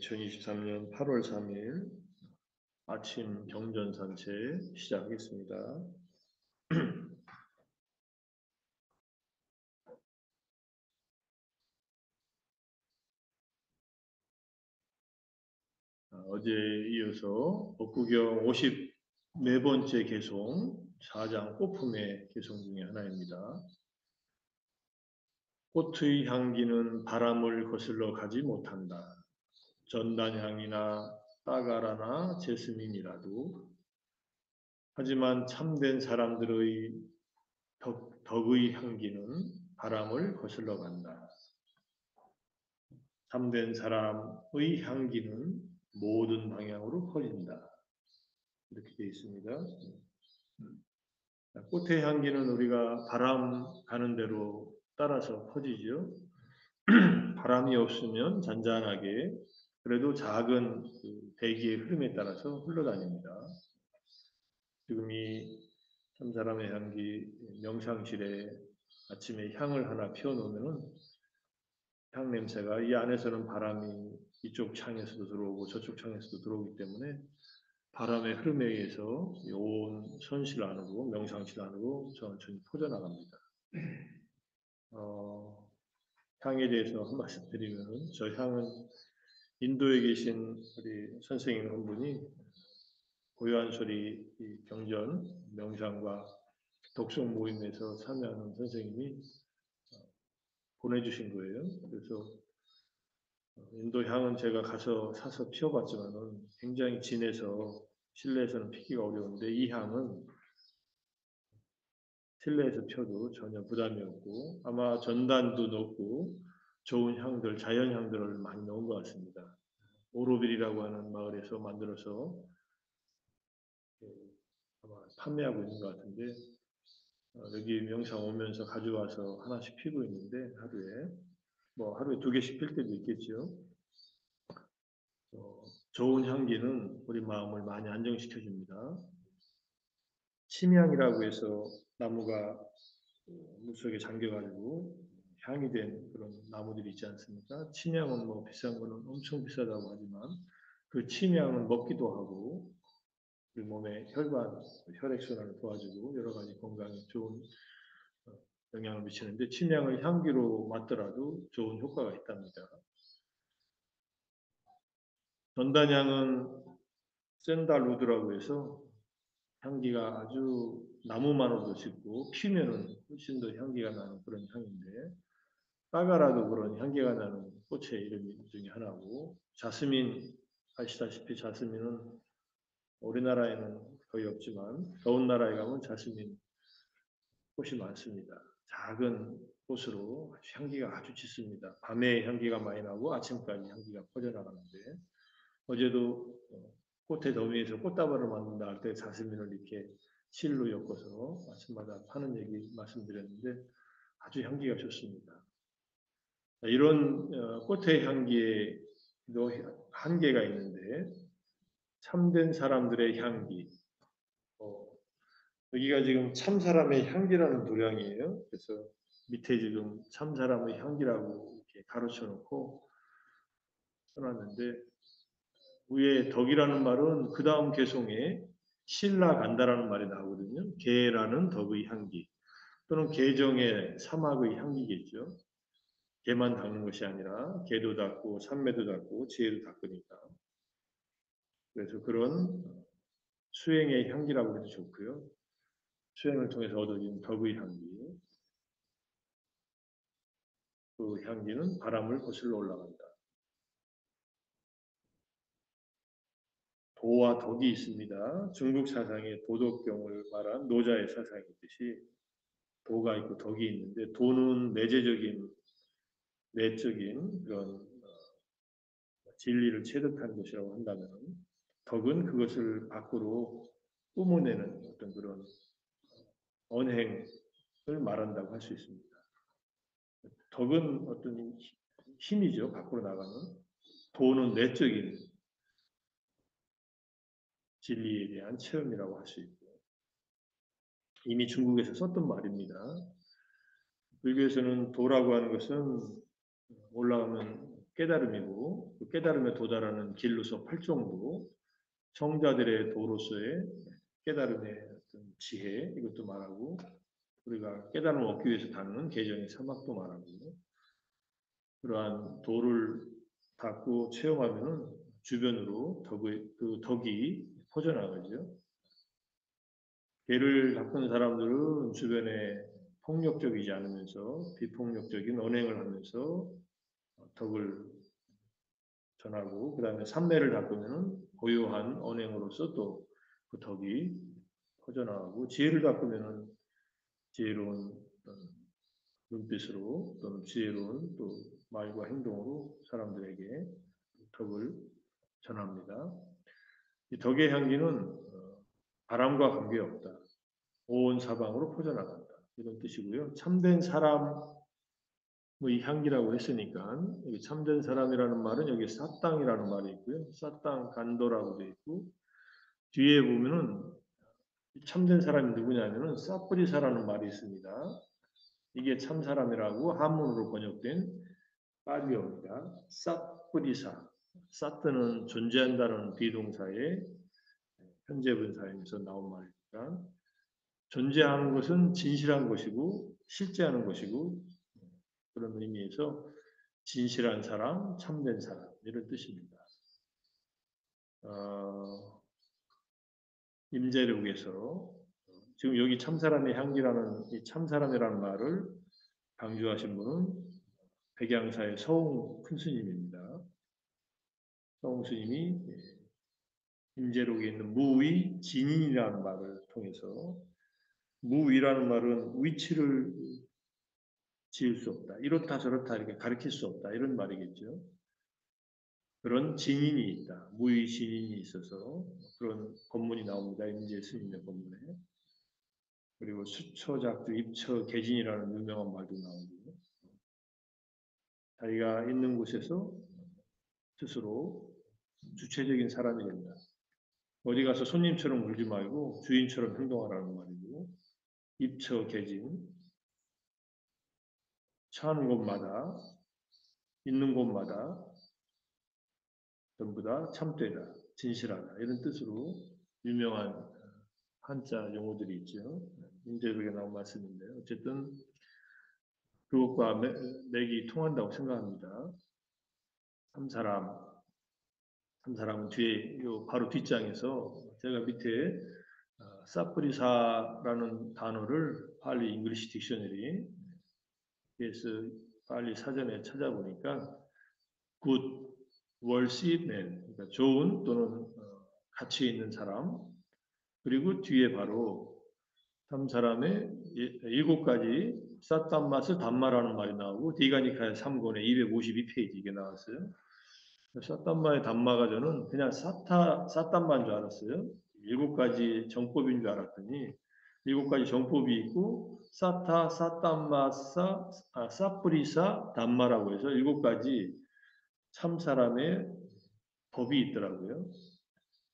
2023년 8월 3일 아침 경전 산책 시작하겠습니다. 어제에 이어서 법구경 54번째 개송 4장 꽃품의 개송 중에 하나입니다. 꽃의 향기는 바람을 거슬러 가지 못한다. 전단향이나 따가라나 제스민이라도. 하지만 참된 사람들의 덕의 향기는 바람을 거슬러 간다. 참된 사람의 향기는 모든 방향으로 퍼진다. 이렇게 되어 있습니다. 꽃의 향기는 우리가 바람 가는 대로 따라서 퍼지죠. 바람이 없으면 잔잔하게 그래도 작은 대기의 흐름에 따라서 흘러다닙니다. 지금 이 참 사람의 향기 명상실에 아침에 향을 하나 피워놓으면 향 냄새가 이 안에서는 바람이 이쪽 창에서도 들어오고 저쪽 창에서도 들어오기 때문에 바람의 흐름에 의해서 온 선실 안으로 명상실 안으로 천천히 퍼져나갑니다. 향에 대해서 한 말씀 드리면 저 향은 인도에 계신 우리 선생님 한 분이 고요한소리 경전 명상과 독송 모임에서 참여하는 선생님이 보내주신 거예요. 그래서 인도 향은 제가 가서 사서 피워봤지만은 굉장히 진해서 실내에서는 피기가 어려운데 이 향은 실내에서 펴도 전혀 부담이 없고 아마 전단도 높고 좋은 향들, 자연 향들을 많이 넣은 것 같습니다. 오로빌이라고 하는 마을에서 만들어서 아마 판매하고 있는 것 같은데 여기 명상 오면서 가져와서 하나씩 피고 있는데 하루에 2개씩 필 때도 있겠죠. 좋은 향기는 우리 마음을 많이 안정시켜줍니다. 침향이라고 해서 나무가 물속에 잠겨가지고 향이 된 그런 나무들이 있지 않습니까? 침향은 뭐 비싼 거는 엄청 비싸다고 하지만 그 침향은 먹기도 하고 우리 몸의 혈액순환을 도와주고 여러 가지 건강에 좋은 영향을 미치는데 침향을 향기로 맡더라도 좋은 효과가 있답니다. 전단향은 샌달우드라고 해서 향기가 아주 나무만으로도 짙고 피면은 훨씬 더 향기가 나는 그런 향인데 따가라도 그런 향기가 나는 꽃의 이름 중에 하나고 자스민 아시다시피 자스민은 우리나라에는 거의 없지만 더운 나라에 가면 자스민 꽃이 많습니다. 작은 꽃으로 향기가 아주 짙습니다. 밤에 향기가 많이 나고 아침까지 향기가 퍼져나가는데 어제도 꽃의 더미에서 꽃다발을 만든다 할 때 자스민을 이렇게 실로 엮어서 아침마다 파는 얘기 말씀드렸는데 아주 향기가 좋습니다. 이런 꽃의 향기에도 한계가 있는데 참된 사람들의 향기 여기가 지금 참 사람의 향기라는 도량이에요. 그래서 밑에 지금 참 사람의 향기라고 이렇게 가로쳐 놓고 써놨는데 위에 덕이라는 말은 그 다음 개송에 신라 간다라는 말이 나오거든요. 개라는 덕의 향기 또는 개정의 사막의 향기겠죠. 개만 닦는 것이 아니라 개도 닦고 산매도 닦고 지혜도 닦으니까 그래서 그런 수행의 향기라고 해도 좋고요. 수행을 통해서 얻어진 덕의 향기 그 향기는 바람을 거슬러 올라간다. 도와 덕이 있습니다. 중국 사상의 도덕경을 말한 노자의 사상이 있듯이 도가 있고 덕이 있는데 도는 내적인 그런 진리를 체득한 것이라고 한다면 덕은 그것을 밖으로 뿜어내는 어떤 그런 언행을 말한다고 할 수 있습니다. 덕은 어떤 힘이죠. 밖으로 나가는. 도는 내적인 진리에 대한 체험이라고 할 수 있고 이미 중국에서 썼던 말입니다. 불교에서는 도라고 하는 것은 올라가면 깨달음이고 그 깨달음에 도달하는 길로서 팔종도 성자들의 도로서의 깨달음의 어떤 지혜 이것도 말하고 우리가 깨달음을 얻기 위해서 닦는 계정의 사막도 말하고 그러한 도를 닦고 체험하면은 주변으로 그 덕이 퍼져나가죠. 개를 닦은 사람들은 주변에 폭력적이지 않으면서 비폭력적인 언행을 하면서 덕을 전하고 그 다음에 삼매를 닦으면은 고요한 언행으로서 또 그 덕이 퍼져나가고 지혜를 닦으면은 지혜로운 눈빛으로 또는 지혜로운 또 말과 행동으로 사람들에게 덕을 전합니다. 이 덕의 향기는 바람과 관계없다. 온 사방으로 퍼져나간다. 이런 뜻이고요. 참된 사람의 향기라고 했으니까 여기 참된 사람이라는 말은 여기 사땅이라는 말이 있고요. 사땅 간도라고 되어 있고 뒤에 보면은 참된 사람이 누구냐면은 사프리사라는 말이 있습니다. 이게 참 사람이라고 한문으로 번역된 파리어입니다. 사프리사. 사트는 존재한다는 비동사의 현재 분사에서 나온 말이니까 존재하는 것은 진실한 것이고 실제하는 것이고 그런 의미에서 진실한 사람, 참된 사람 이런 뜻입니다. 임재록에서 지금 여기 참사람의 향기라는 이 참사람이라는 말을 강조하신 분은 백양사의 서홍 큰 스님입니다. 서홍 스님이 임재록에 있는 무의 진인이라는 말을 통해서 무위라는 말은 위치를 지을 수 없다. 이렇다 저렇다 이렇게 가르칠 수 없다. 이런 말이겠죠. 그런 진인이 있다. 무의 진인이 있어서 그런 본문이 나옵니다. 임재 스님의 본문에. 그리고 수처작두 입처 개진이라는 유명한 말도 나오고 자기가 있는 곳에서 스스로 주체적인 사람이 된다. 어디 가서 손님처럼 굴지 말고 주인처럼 행동하라는 말이고 입처 개진 처하는 곳마다 있는 곳마다 전부 다 참되다, 진실하다 이런 뜻으로 유명한 한자 용어들이 있죠. 임재록에 나온 말씀인데 어쨌든 그것과 맥이 통한다고 생각합니다. 한 사람은 뒤에 요 바로 뒷장에서 제가 밑에 사프리사라는 단어를 팔리 잉글리시 딕셔너리 그래서 빨리 사전에 찾아보니까 good worthy man 그러니까 좋은 또는 가치 있는 사람 그리고 뒤에 바로 참 사람의 7가지 사탄맛을 단마라는 말이 나오고 디가니카의 3권에 252페이지 이게 나왔어요. 사탄마의 단마가 저는 그냥 사탄마인 줄 알았어요. 7가지 정법인 줄 알았더니 7가지 정법이 있고 사탄마, 사프리사, 단마라고 해서 7가지 참 사람의 법이 있더라고요.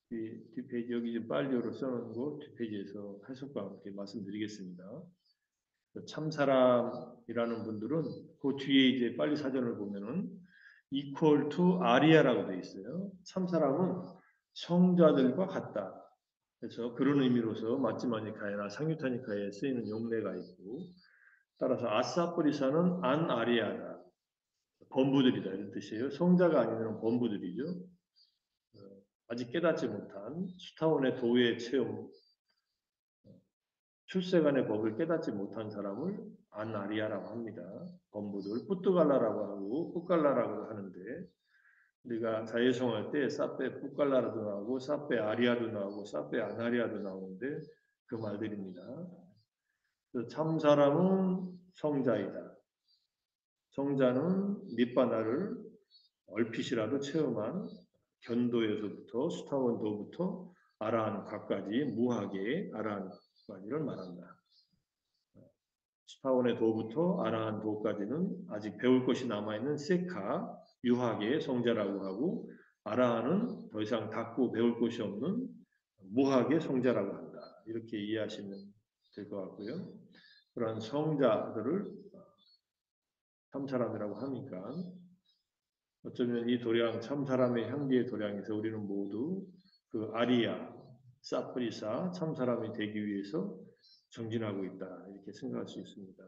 이 뒷페이지 여기 지금 빨리어로 써놓은 거 뒷페이지에서 해석과 함께 말씀드리겠습니다. 참 사람이라는 분들은 그 뒤에 이제 빨리 사전을 보면은 equal to 아리아라고 되어 있어요. 참 사람은 성자들과 같다. 그래서 그런 의미로서 마찌마니카에나 상유타니카에 쓰이는 용례가 있고 따라서 아사프리사는 안 아리아다. 범부들이다 이런 뜻이에요. 성자가 아니면 범부들이죠. 아직 깨닫지 못한 수타원의 도의 체험, 출세간의 법을 깨닫지 못한 사람을 안아리아라고 합니다. 범부들, 뿌뚜갈라라고 하고 뿌갈라라고 하는데 우리가 자예성할 때 사페 뿌갈라라도 나오고 사페 아리아도 나오고 사페 아나리아도 나오는데 그 말들입니다. 참 사람은 성자이다. 성자는 밑바나를 얼핏이라도 체험한 견도에서부터 수타원도부터 아라한까지 무하게 아라한까지를 말한다. 수타원의 도부터 아라한 도까지는 아직 배울 것이 남아있는 세카 유하게 성자라고 하고 아라한은 더 이상 닦고 배울 것이 없는 무하게 성자라고 한다. 이렇게 이해하시면 될 것 같고요. 그런 성자들을 참사람이라고 하니까 어쩌면 이 도량 참 사람의 향기의 도량에서 우리는 모두 그 아리아, 사프리사 참 사람이 되기 위해서 정진하고 있다 이렇게 생각할 수 있습니다.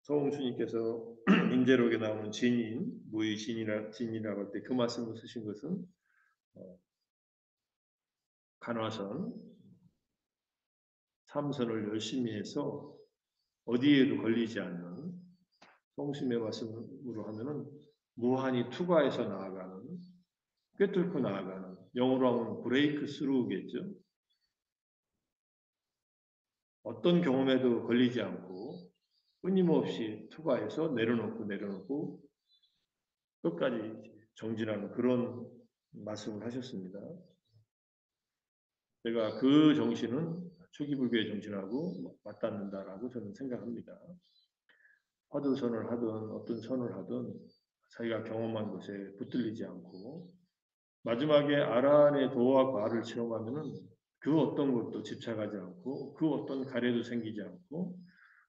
서홍수님께서 임재록에 나오는 진인, 무의 진이라고 할 때 그 말씀을 쓰신 것은 간화선, 참선을 열심히 해서 어디에도 걸리지 않는 성심의 말씀으로 하면은 무한히 투과해서 나아가는, 꿰뚫고 나아가는, 영어로 하면 브레이크 스루겠죠. 어떤 경험에도 걸리지 않고 끊임없이 투과해서 내려놓고 끝까지 정진하는 그런 말씀을 하셨습니다. 제가 그 정신은 초기불교의 정신하고 맞닿는다라고 저는 생각합니다. 화두선을 하든 어떤 선을 하든 자기가 경험한 것에 붙들리지 않고 마지막에 아라한의 도와 과를 체험하면은 그 어떤 것도 집착하지 않고 그 어떤 가래도 생기지 않고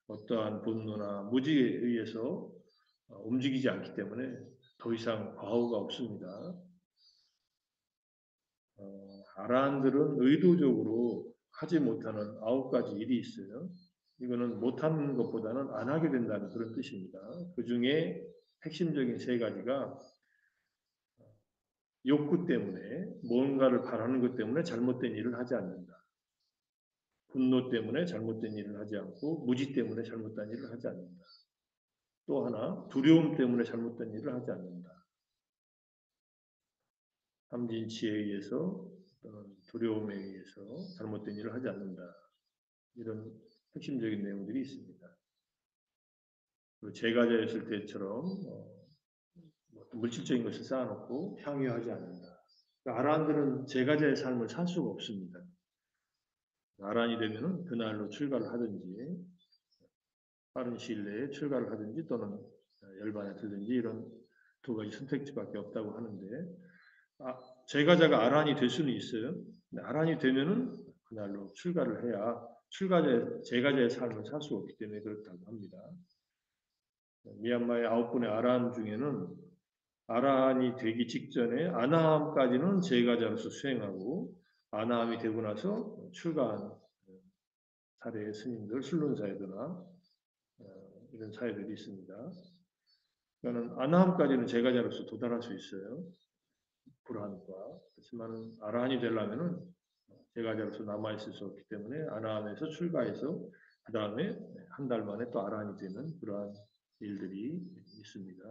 어떠한 분노나 무지에 의해서 움직이지 않기 때문에 더 이상 과오가 없습니다. 아라한들은 의도적으로 하지 못하는 9가지 일이 있어요. 이거는 못하는 것보다는 안 하게 된다는 그런 뜻입니다. 그 중에 핵심적인 3가지가 욕구 때문에 뭔가를 바라는 것 때문에 잘못된 일을 하지 않는다. 분노 때문에 잘못된 일을 하지 않고 무지 때문에 잘못된 일을 하지 않는다. 또 하나 두려움 때문에 잘못된 일을 하지 않는다. 삼진치에 의해서 또는 두려움에 의해서 잘못된 일을 하지 않는다. 이런 핵심적인 내용들이 있습니다. 그리고 제가자였을 때처럼 물질적인 것을 쌓아놓고 향유하지 않는다. 그러니까 아라한들은 제가자의 삶을 살 수가 없습니다. 아라한이 되면은 그날로 출가를 하든지 빠른 시일 내에 출가를 하든지 또는 열반에 들든지 이런 2가지 선택지밖에 없다고 하는데 제가자가 아라한이 될 수는 있어요. 아라한이 되면은 그날로 출가를 해야 제가자의 삶을 살 수 없기 때문에 그렇다고 합니다. 미얀마의 9분의 아라한 중에는 아라한이 되기 직전에 아나함까지는 제가자로서 수행하고 아나함이 되고 나서 출가한 사례의 스님들, 순론사이드나 이런 사회들이 있습니다. 그러니까 아나함까지는 제가자로서 도달할 수 있어요. 불안과. 그렇지만 아라한이 되려면은 제가자로서 남아있을 수 없기 때문에 아나함에서 출가해서 그 다음에 한 달 만에 또 아라한이 되는 그러한 일들이 있습니다.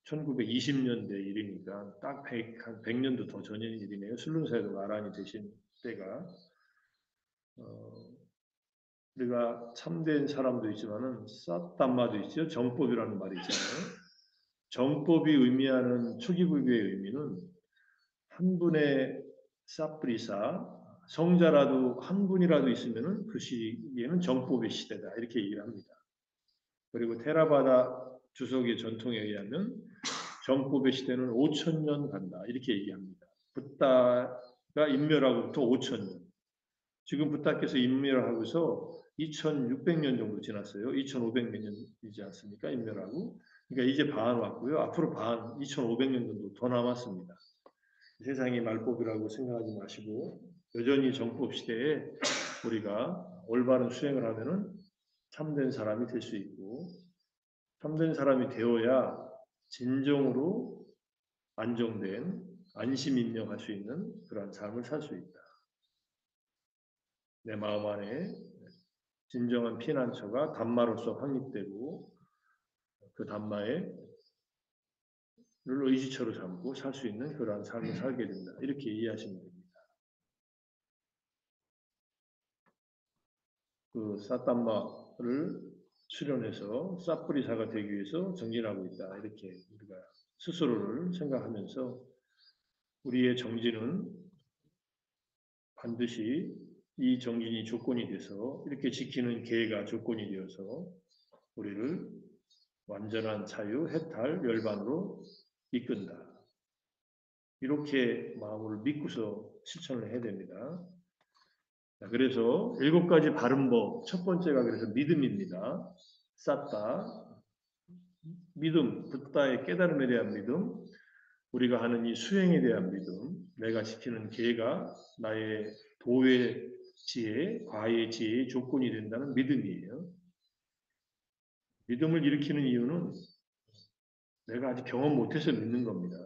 1920년대 일이니까 딱 100년도 더 전의 일이네요. 순론사에도 아라한이 되신 때가 우리가 참된 사람도 있지만은 삿담마도 있죠. 정법이라는 말이 있잖아요. 정법이 의미하는 초기불교의 의미는 한 분의 사프리사 성자라도 한 분이라도 있으면은 그 시기에는 정법의 시대다 이렇게 얘기를 합니다. 그리고 테라바다 주석의 전통에 의하면 정법의 시대는 5,000년 간다 이렇게 얘기합니다. 붓다가 인멸하고부터 5,000년. 지금 붓다께서 인멸하고서 2,600년 정도 지났어요. 2,500몇 년이지 않습니까? 인멸하고. 그러니까 이제 반 왔고요. 앞으로 반 2,500년 정도 더 남았습니다. 세상이 말법이라고 생각하지 마시고 여전히 정법 시대에 우리가 올바른 수행을 하면은 참된 사람이 될 수 있고 참된 사람이 되어야 진정으로 안정된 안심인명할 수 있는 그러한 삶을 살 수 있다. 내 마음 안에 진정한 피난처가 담마로서 확립되고 그 담마를 의지처로 삼고 살 수 있는 그러한 삶을 살게 된다. 이렇게 이해하시면 됩니다. 그 사담마를 수련해서 사뿌리사가 되기 위해서 정진하고 있다. 이렇게 우리가 스스로를 생각하면서 우리의 정진은 반드시 이 정진이 조건이 돼서 이렇게 지키는 계가 조건이 되어서 우리를 완전한 자유, 해탈, 열반으로 이끈다. 이렇게 마음을 믿고서 실천을 해야 됩니다. 그래서 7가지 바른 법, 첫 번째가 그래서 믿음입니다. 쌓다, 믿음, 붓다의 깨달음에 대한 믿음, 우리가 하는 이 수행에 대한 믿음, 내가 지키는 계가 나의 도의 지혜, 과의 지혜의 조건이 된다는 믿음이에요. 믿음을 일으키는 이유는 내가 아직 경험 못해서 믿는 겁니다.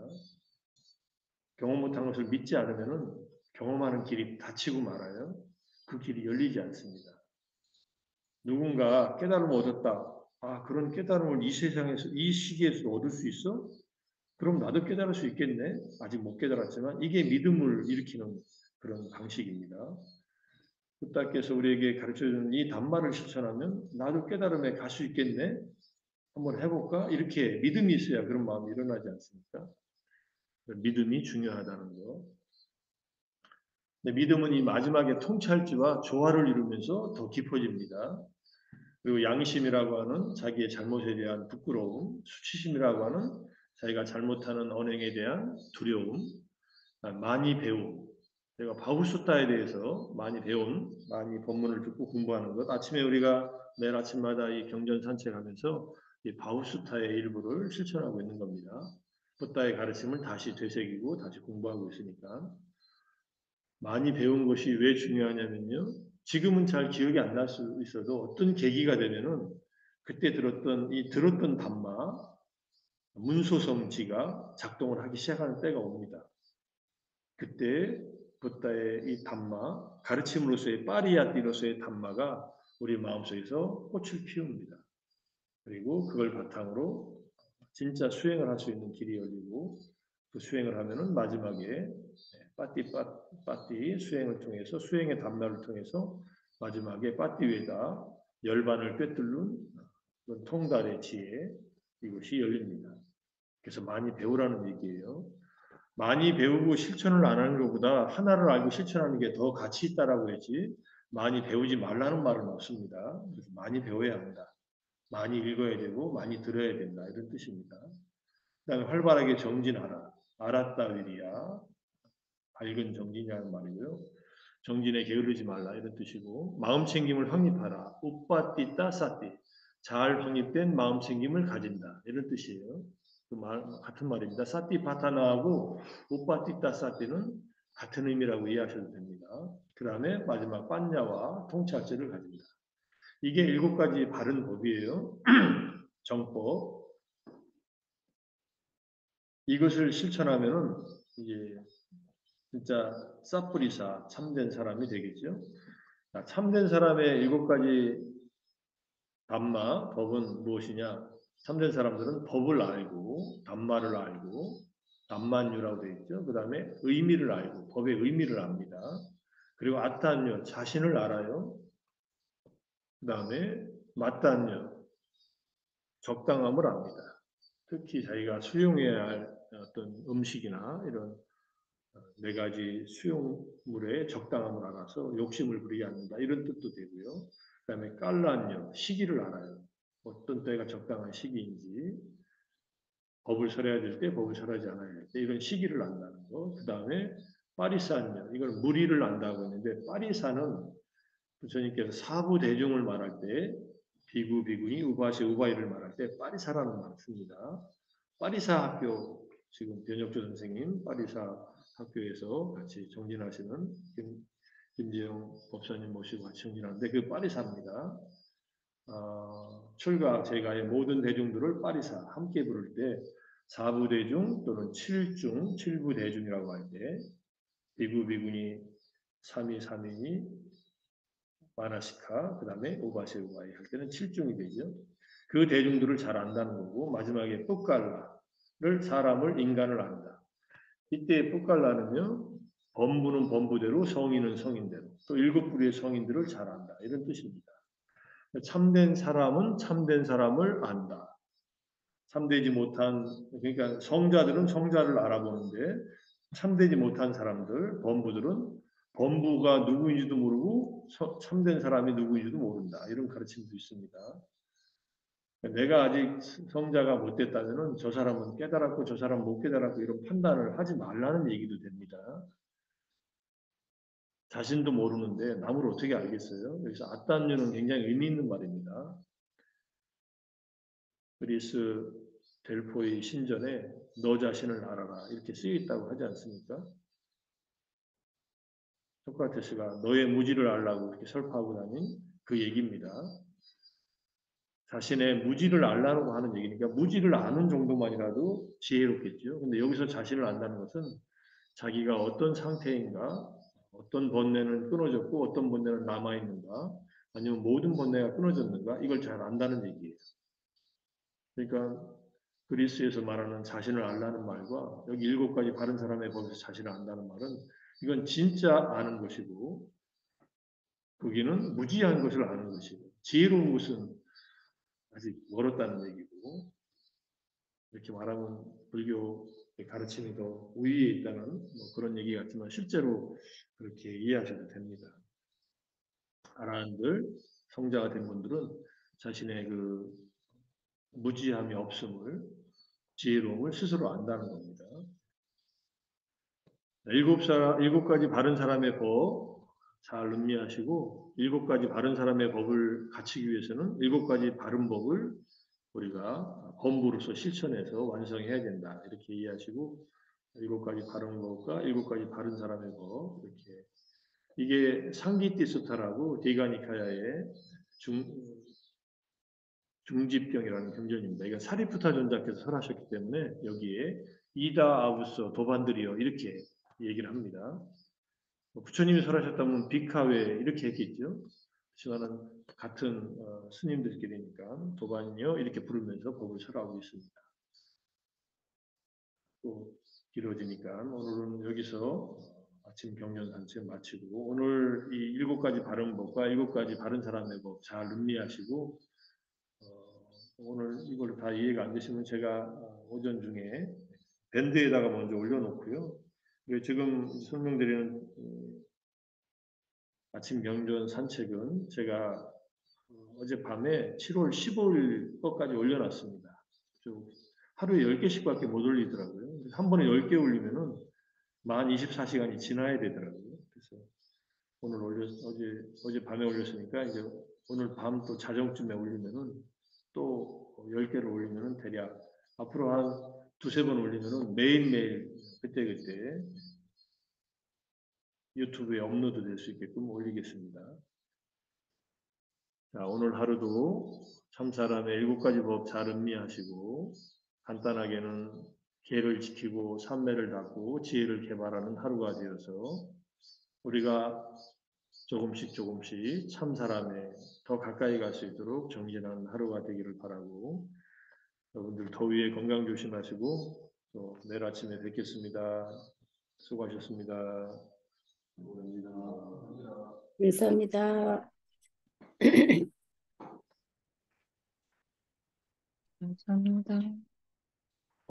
경험 못한 것을 믿지 않으면 경험하는 길이 닫히고 말아요. 그 길이 열리지 않습니다. 누군가 깨달음을 얻었다. 아, 그런 깨달음을 이 세상에서, 이 시기에서도 얻을 수 있어? 그럼 나도 깨달을 수 있겠네? 아직 못 깨달았지만 이게 믿음을 일으키는 그런 방식입니다. 부다께서 우리에게 가르쳐주는 이 단말을 실천하면 나도 깨달음에 갈 수 있겠네? 한번 해볼까? 이렇게 믿음이 있어야 그런 마음이 일어나지 않습니까? 믿음이 중요하다는 거. 믿음은 이 마지막에 통찰지와 조화를 이루면서 더 깊어집니다. 그리고 양심이라고 하는 자기의 잘못에 대한 부끄러움, 수치심이라고 하는 자기가 잘못하는 언행에 대한 두려움, 많이 배움. 제가 바우수타에 대해서 많이 배운, 많이 본문을 듣고 공부하는 것. 아침에 우리가 매일 아침마다 이 경전 산책하면서 이 바우수타의 일부를 실천하고 있는 겁니다. 부다의 가르침을 다시 되새기고 다시 공부하고 있으니까. 많이 배운 것이 왜 중요하냐면요. 지금은 잘 기억이 안 날 수 있어도 어떤 계기가 되면은 그때 들었던 담마, 문소성지가 작동을 하기 시작하는 때가 옵니다. 그때 붓다의 이 담마, 가르침으로서의 파리야띠로서의 담마가 우리 마음속에서 꽃을 피웁니다. 그리고 그걸 바탕으로 진짜 수행을 할 수 있는 길이 열리고 그 수행을 하면은 마지막에 빠띠 수행을 통해서 수행의 담마를 통해서 마지막에 빠띠 위에다 열반을 꿰뚫는 그런 통달의 지혜 이것이 열립니다. 그래서 많이 배우라는 얘기예요. 많이 배우고 실천을 안 하는 것보다 하나를 알고 실천하는 게 더 가치 있다라고 했지 많이 배우지 말라는 말은 없습니다. 그래서 많이 배워야 한다. 많이 읽어야 되고 많이 들어야 된다. 이런 뜻입니다. 그다음에 활발하게 정진하라. 알았다 위리야. 밝은 정진이라는 말이고요. 정진에 게으르지 말라 이런 뜻이고 마음 챙김을 확립하라. 우빠띠따 싸띠. 잘 확립된 마음 챙김을 가진다. 이런 뜻이에요. 같은 말입니다. 사띠파타나하고 우빠띠따 싸띠는 같은 의미라고 이해하셔도 됩니다. 그 다음에 마지막 빠냐와 통찰제를 가진다. 이게 7가지 바른 법이에요. 정법. 이것을 실천하면은 이제 진짜 사뿌리사 참된 사람이 되겠죠. 참된 사람의 7가지 담마, 법은 무엇이냐? 참된 사람들은 법을 알고, 담마를 알고, 담만유라고 되어 있죠. 그 다음에 의미를 알고, 법의 의미를 압니다. 그리고 아탄유, 자신을 알아요. 그 다음에 마탄유, 적당함을 압니다. 특히 자기가 수용해야 할 어떤 음식이나 이런 4가지 수용물의 적당함을 알아서 욕심을 부리지 않는다. 이런 뜻도 되고요. 그 다음에 깔란요, 시기를 알아요. 어떤 때가 적당한 시기인지, 법을 설해야 될 때, 법을 설하지 않아야 할 때, 이런 시기를 안다는 거. 그 다음에 파리사요, 이걸 무리를 안다고 했는데, 파리사는 부처님께서 사부 대중을 말할 때, 비구, 비구니, 우바시, 우바이를 말할 때, 파리사라는 말을 씁니다. 파리사 학교, 지금 변혁조 선생님, 파리사 학교에서 같이 정진하시는 김재영 법사님 모시고 같이 정진하는데, 그 파리사입니다. 출가 제가의 모든 대중들을 파리사 함께 부를 때 사부대중 또는 칠중, 칠부대중이라고 할 때 비구, 비구니, 삼위, 삼인이, 마나시카, 그 다음에 오바세, 오바이 할 때는 칠중이 되죠. 그 대중들을 잘 안다는 거고 마지막에 뿌깔라를 사람을 인간을 안다. 이때 뿌깔라는요. 범부는 범부대로 성인은 성인대로 또 7부류의 성인들을 잘 안다. 이런 뜻입니다. 참된 사람은 참된 사람을 안다. 참되지 못한 그러니까 성자들은 성자를 알아보는데 참되지 못한 사람들 범부들은 범부가 누구인지도 모르고 참된 사람이 누구인지도 모른다. 이런 가르침도 있습니다. 내가 아직 성자가 못 됐다면은 저 사람은 깨달았고 저 사람은 못 깨달았고 이런 판단을 하지 말라는 얘기도 됩니다. 자신도 모르는데 남을 어떻게 알겠어요? 그래서 아딴유는 굉장히 의미 있는 말입니다. 그리스 델포이 신전에 너 자신을 알아라 이렇게 쓰여 있다고 하지 않습니까? 소크라테스가 너의 무지를 알라고 이렇게 설파하고 다닌 그 얘기입니다. 자신의 무지를 알라고 하는 얘기니까 무지를 아는 정도만이라도 지혜롭겠죠. 근데 여기서 자신을 안다는 것은 자기가 어떤 상태인가, 어떤 번뇌는 끊어졌고 어떤 번뇌는 남아있는가, 아니면 모든 번뇌가 끊어졌는가 이걸 잘 안다는 얘기예요. 그러니까 그리스에서 말하는 자신을 알라는 말과 여기 7가지 바른 사람의 법에서 자신을 안다는 말은 이건 진짜 아는 것이고 거기는 무지한 것을 아는 것이고 지혜로운 것은 아직 멀었다는 얘기고 이렇게 말하면 불교의 가르침이 더 우위에 있다는 뭐 그런 얘기 같지만 실제로 그렇게 이해하셔도 됩니다. 아라한들 성자가 된 분들은 자신의 그 무지함이 없음을 지혜로움을 스스로 안다는 겁니다. 7가지 바른 사람의 법 잘 음미하시고 7가지 바른 사람의 법을 갖추기 위해서는 7가지 바른 법을 우리가 본부로서 실천해서 완성해야 된다. 이렇게 이해하시고 7가지 바른 법과 7가지 바른 사람의 법 이렇게 이게 상기띠스타라고 디가니카야의 중지병이라는 경전입니다. 이건 사리푸타 존자께서 설하셨기 때문에 여기에 이다 아부서 도반들이여 이렇게 얘기를 합니다. 부처님이 설하셨다면 비카웨 이렇게 했겠죠. 그렇지만은 같은 스님들끼리니까 도반이요 이렇게 부르면서 법을 설하고 있습니다. 또 길어지니까 오늘은 여기서 아침 경전 산책 마치고 오늘 이 7가지 바른 법과 7가지 바른 사람의 법 잘 음미하시고 오늘 이걸 다 이해가 안 되시면 제가 오전 중에 밴드에다가 먼저 올려놓고요. 지금 설명드리는 아침 명전 산책은 제가 어젯밤에 7월 15일 것까지 올려놨습니다. 하루에 10개씩밖에 못 올리더라고요. 한 번에 10개 올리면은 만 24시간이 지나야 되더라고요. 그래서 오늘 어젯밤에 올렸으니까 이제 오늘 밤 또 자정쯤에 올리면은 또 10개를 올리면은 대략 앞으로 한 두세 번 올리면은 매일매일 그때그때 유튜브에 업로드 될 수 있게끔 올리겠습니다. 자, 오늘 하루도 참사람의 7가지 법 잘 음미하시고 간단하게는 계를 지키고 삼매를 닦고 지혜를 개발하는 하루가 되어서 우리가 조금씩 참사람에 더 가까이 갈 수 있도록 정진하는 하루가 되기를 바라고 여러분들 더위에 건강 조심하시고 또 내일 아침에 뵙겠습니다. 수고하셨습니다. 감사합니다. 감사합니다. 감사합니다.